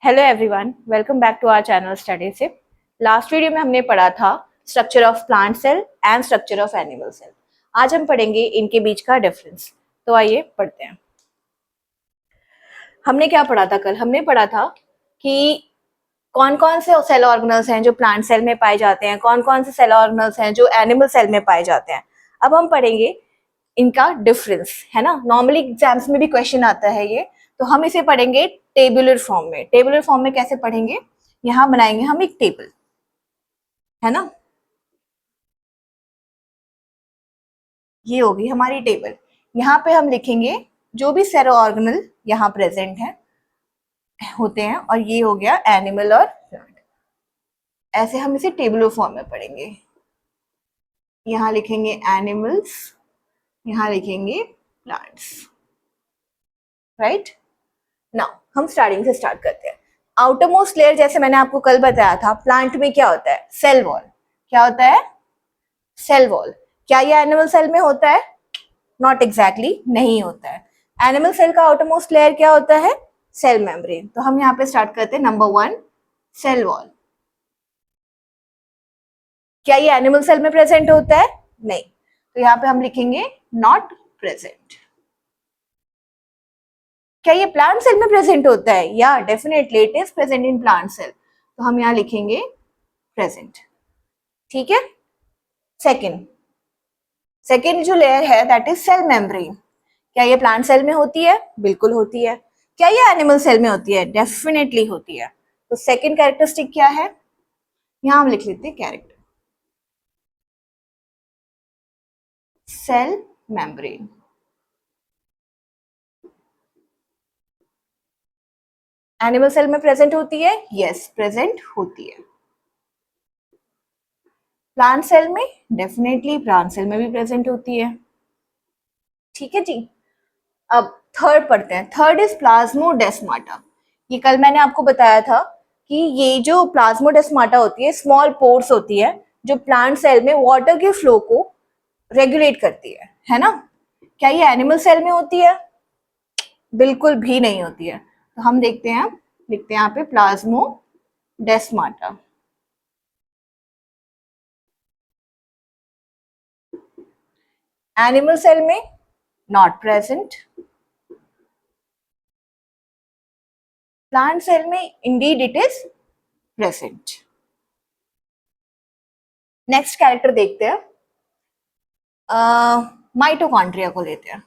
Hello everyone, welcome back to our channel study से। Last video में हमने पढ़ा था structure of plant cell and structure of animal cell. आज हम पढ़ेंगे इनके बीच का डिफरेंस। तो आइए पढ़ते हैं। हमने क्या पढ़ा था? कल हमने पढ़ा था कि कौन कौन से सेल ऑर्गेनल्स हैं जो प्लांट सेल में पाए जाते हैं, कौन कौन से सेल ऑर्गेनल्स हैं जो एनिमल सेल में पाए जाते हैं। अब हम पढ़ेंगे इनका डिफरेंस, है ना। नॉर्मली एग्जाम्स में भी क्वेश्चन आता है ये, तो हम इसे पढ़ेंगे टेबुलर फॉर्म में। टेबुलर फॉर्म में कैसे पढ़ेंगे? यहाँ बनाएंगे हम एक टेबल, है ना। ये होगी हमारी टेबल। यहाँ पे हम लिखेंगे जो भी सेल ऑर्गेनल यहाँ प्रेजेंट है होते हैं, और ये हो गया एनिमल और प्लांट। ऐसे हम इसे टेबुलर फॉर्म में पढ़ेंगे। यहाँ लिखेंगे एनिमल्स, यहाँ लिखेंगे प्लांट्स, राइट। नाउ हम स्टार्टिंग से स्टार्ट करते हैं। आउटर मोस्ट लेयर, जैसे मैंने आपको कल बताया था, प्लांट में क्या होता है? Cell wall. क्या होता है? Cell wall. क्या ये एनिमल सेल में होता है? नॉट एग्जैक्टली, नहीं होता है। एनिमल सेल का आउटर मोस्ट लेयर क्या होता है? Cell membrane. तो हम यहाँ पे स्टार्ट करते हैं। Number 1, cell wall. क्या ये एनिमल सेल में प्रेजेंट होता है? नहीं। तो यहाँ पे हम लिखेंगे नॉट प्रेजेंट। क्या ये प्लांट सेल में प्रेजेंट होता है? या definitely it is present in plant cell. तो हम यहाँ लिखेंगे प्रेजेंट। ठीक है। सेकेंड जो लेयर है दैट इज सेल मेम्ब्रेन। क्या ये प्लांट सेल में होती है? बिल्कुल होती है। क्या ये एनिमल सेल में होती है? डेफिनेटली होती है। तो सेकेंड कैरेक्टरिस्टिक क्या है? यहाँ हम लिख लेते हैं character, cell membrane. Animal cell में प्रेजेंट होती है? यस, प्रेजेंट होती है। प्लांट सेल में? डेफिनेटली प्लांट सेल में भी प्रेजेंट होती है। ठीक है जी। अब थर्ड पढ़ते हैं। Third is plasmodesmata. ये कल मैंने आपको बताया था कि ये जो प्लाज्मोडेस्माटा होती है, स्मॉल पोर्स होती है जो प्लांट सेल में वाटर के फ्लो को रेगुलेट करती है ना। क्या ये एनिमल सेल में होती है? बिल्कुल भी नहीं होती है। तो हम देखते हैं, लिखते हैं यहाँ पे प्लाज्मोडेस्माटा। एनिमल सेल में नॉट प्रेजेंट, प्लांट सेल में Indeed it is present. Next character देखते हैं। माइटोकॉन्ड्रिया को लेते हैं।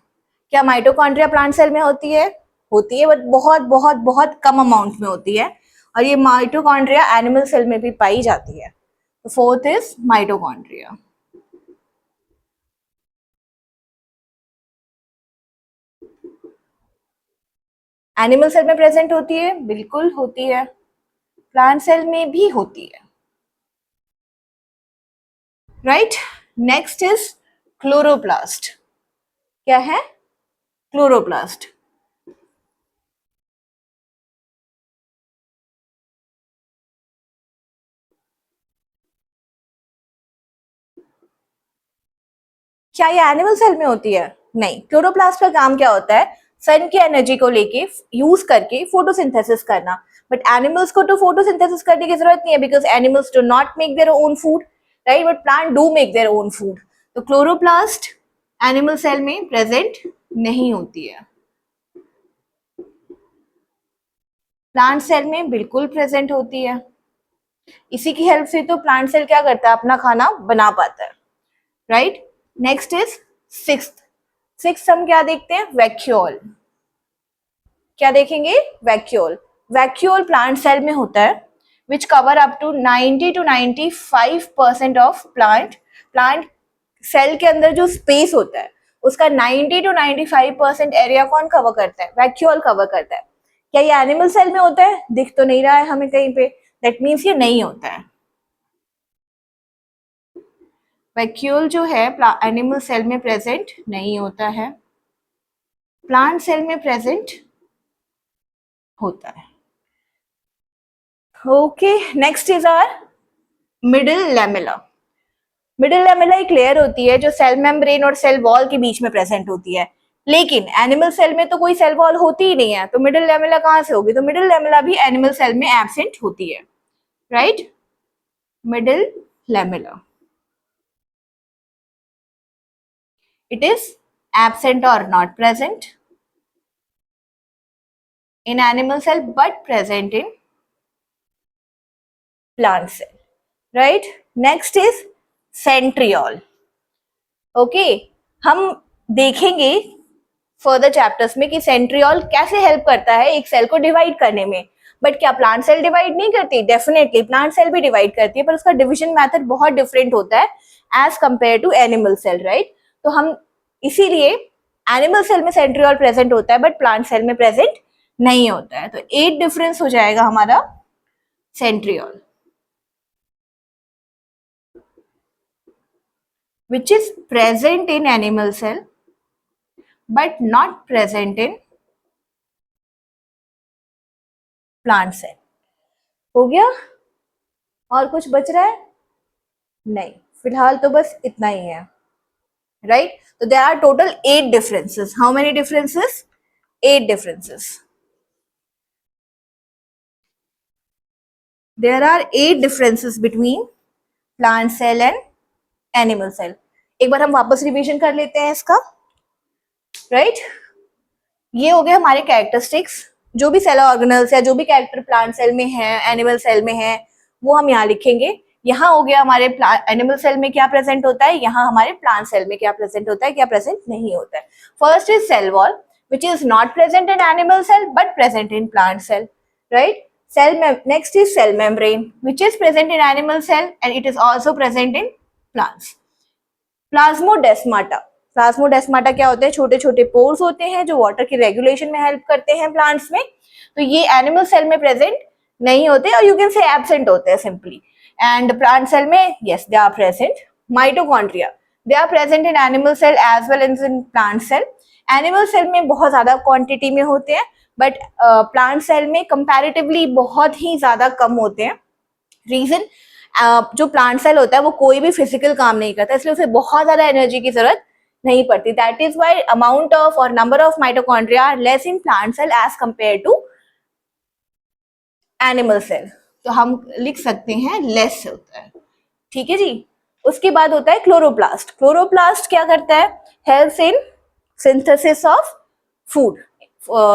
क्या माइटोकॉन्ड्रिया प्लांट सेल में होती है? होती है, बट बहुत बहुत बहुत कम अमाउंट में होती है। और ये माइटोकॉन्ड्रिया एनिमल सेल में भी पाई जाती है। तो fourth is mitochondria. Animal cell में प्रेजेंट होती है? बिल्कुल होती है। प्लांट सेल में भी होती है, राइट। Next is chloroplast. क्या है? क्लोरोप्लास्ट। क्या ये एनिमल सेल में होती है? नहीं। क्लोरोप्लास्ट का काम क्या होता है? सन की एनर्जी को लेके यूज करके फोटोसिंथेसिस करना। बट एनिमल्स को तो फोटोसिंथेसिस करने की जरूरत नहीं है, because animals do not make their own food, right. But plant do make their own food. तो क्लोरोप्लास्ट एनिमल सेल में प्रेजेंट नहीं होती है। प्लांट सेल में बिल्कुल प्रेजेंट होती है। इसी की हेल्प से तो प्लांट सेल क्या करता है? अपना खाना बना पाता है, राइट। नेक्स्ट इज सिक्स्थ हम क्या देखते हैं? वैक्यूल। क्या देखेंगे? वैक्यूल। वैक्यूल प्लांट सेल में होता है, which cover up to 90 to 95% of plant cell के अंदर जो स्पेस होता है उसका 90 to 95% एरिया कौन कवर करता है? वैक्यूल कवर करता है। क्या ये एनिमल सेल में होता है? दिख तो नहीं रहा है हमें कहीं पे, दैट मीन्स ये नहीं होता है। वैक्यूल जो है एनिमल सेल में प्रेजेंट नहीं होता है, प्लांट सेल में प्रेजेंट होता है। Okay, next is our middle lamella. Middle lamella एक लेयर होती है जो सेल मेम्ब्रेन और सेल वॉल के बीच में प्रेजेंट होती है। लेकिन एनिमल सेल में तो कोई सेल वॉल होती ही नहीं है, तो मिडिल लैमेला कहाँ से होगी? तो मिडिल लैमेला भी एनिमल सेल में एब्सेंट होती है, right? Middle lamella, it is absent or not present in animal cell but present in plant cell, right? Next is centriole. Okay, हम देखेंगे फर्दर चैप्टर्स में कि सेंट्रियोल कैसे हेल्प करता है एक सेल को डिवाइड करने में। बट क्या प्लांट सेल डिवाइड नहीं करती? डेफिनेटली प्लांट सेल भी डिवाइड करती है, पर उसका डिविजन मेथड बहुत डिफरेंट होता है as compare to animal cell, right? तो हम इसीलिए एनिमल सेल में सेंट्रियोल प्रेजेंट होता है बट प्लांट सेल में प्रेजेंट नहीं होता है। तो 8 डिफरेंस हो जाएगा हमारा centriole, which is present in animal cell but not present in plant cell। हो गया? और कुछ बच रहा है? नहीं, फिलहाल तो बस इतना ही है, राइट? तो there are total 8 differences. How many differences? 8 differences. There are 8 differences between plant cell and animal cell. एक बार हम वापस रिवीजन कर लेते हैं इसका, राइट? ये हो गए हमारे कैरेक्टरिस्टिक्स, जो भी सेल ऑर्गेनल्स या जो भी कैरेक्टर प्लांट सेल में है, एनिमल सेल में है, वो हम यहाँ लिखेंगे। यहाँ हो गया हमारे एनिमल सेल में क्या प्रेजेंट होता है, यहाँ हमारे प्लांट सेल में क्या प्रेजेंट होता है, क्या प्रेजेंट नहीं होता है। First is cell wall which is not present in animal cell but present in plant cell, right? Next is cell membrane which is present in animal cell and it is also present in plants. Plasmodesmata, plasmodesmata क्या होते हैं? छोटे छोटे pores होते हैं जो water की regulation में हेल्प करते हैं प्लांट्स में। तो ये एनिमल सेल में प्रेजेंट नहीं होते और यू कैन से एब्सेंट होते हैं सिंपली। एंड प्लांट सेल में yes they are present. Mitochondria, they are present in animal cell as well as in plant cell. Animal cell में बहुत ज्यादा क्वांटिटी में होते हैं बट प्लांट सेल में कंपैरेटिवली बहुत ही ज्यादा कम होते हैं। रीजन, जो प्लांट सेल होता है वो कोई भी फिजिकल काम नहीं करता, इसलिए उसे बहुत ज्यादा एनर्जी की जरूरत नहीं पड़ती। That is why amount of और number of mitochondria are less in plant cell as compare to animal cell. तो हम लिख सकते हैं लेस होता है, ठीक है जी। उसके बाद होता है क्लोरोप्लास्ट। क्लोरोप्लास्ट क्या करता है? Helps in synthesis of food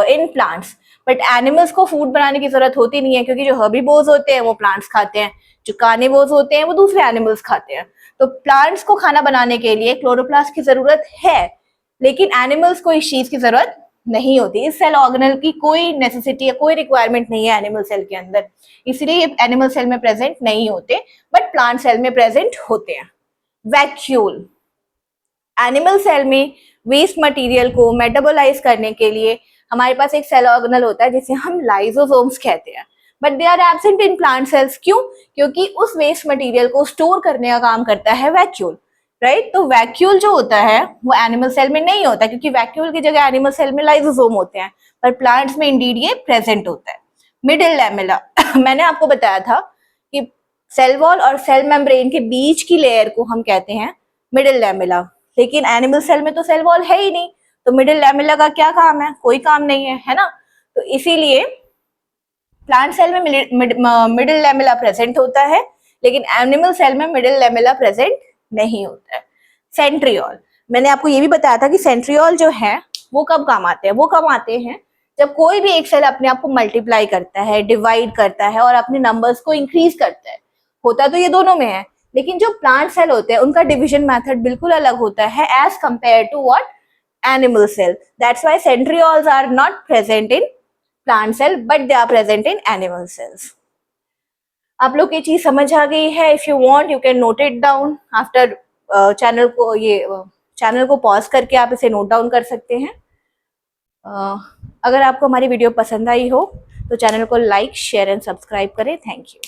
in plants. But animals को फूड बनाने की जरूरत होती नहीं है क्योंकि जो हर्बीवोर्स होते हैं वो प्लांट्स खाते हैं, जो कार्निवोर्स होते हैं वो दूसरे एनिमल्स खाते हैं। तो प्लांट्स को खाना बनाने के लिए क्लोरोप्लास्ट की जरूरत है, लेकिन एनिमल्स को इस चीज की जरूरत नहीं होती। इस सेल ऑर्गेनल की कोई नेसेसिटी या कोई रिक्वायरमेंट नहीं है एनिमल सेल के अंदर, इसलिए ये एनिमल सेल में प्रेजेंट नहीं होते बट प्लांट सेल में प्रेजेंट होते हैं। वैक्यूल, एनिमल सेल में वेस्ट मटेरियल को मेटाबोलाइज करने के लिए हमारे पास एक सेल ऑर्गेनल होता है जिसे हम लाइसोसोम्स कहते हैं, but they are absent in plant cells. क्यों? क्योंकि उस वेस्ट मटेरियल को स्टोर करने का काम करता है वैक्यूल, राइट? तो वैक्यूल जो होता है वो एनिमल सेल में नहीं होता क्योंकि वैक्यूल की जगह एनिमल सेल में लाइसोसोम होते हैं, पर प्लांट्स में इंडीड ये प्रेजेंट होता है। मिडिल लैमेला मैंने आपको बताया था कि सेल वॉल और सेल मेम्ब्रेन के बीच की लेयर को हम कहते हैं मिडिल लैमेला, लेकिन एनिमल सेल में तो सेल वॉल है ही नहीं, तो मिडिल लैमेला का क्या काम है? कोई काम नहीं है ना? तो इसीलिए प्लांट सेल में मिडिल लैमेला प्रेजेंट होता है, लेकिन एनिमल सेल में मिडिल लैमेला प्रेजेंट नहीं होता है। सेंट्रियोल, मैंने आपको ये भी बताया था कि सेंट्रियोल जो है वो कब काम आते हैं? वो कब आते हैं जब कोई भी एक सेल अपने आप को मल्टीप्लाई करता है, डिवाइड करता है और अपने नंबर्स को इंक्रीज करता है। होता तो ये दोनों में है, लेकिन जो प्लांट सेल होते हैं उनका डिविजन मेथड बिल्कुल अलग होता है as compare to what? Animal cell. That's why centrioles are not present in plant cell but they are present in animal cells. आप लोग ये चीज समझ आ गई है? If you want you can note it down after. Channel को pause करके आप इसे नोट डाउन कर सकते हैं। अगर आपको हमारी वीडियो पसंद आई हो तो चैनल को लाइक, शेयर एंड सब्सक्राइब करें। Thank you.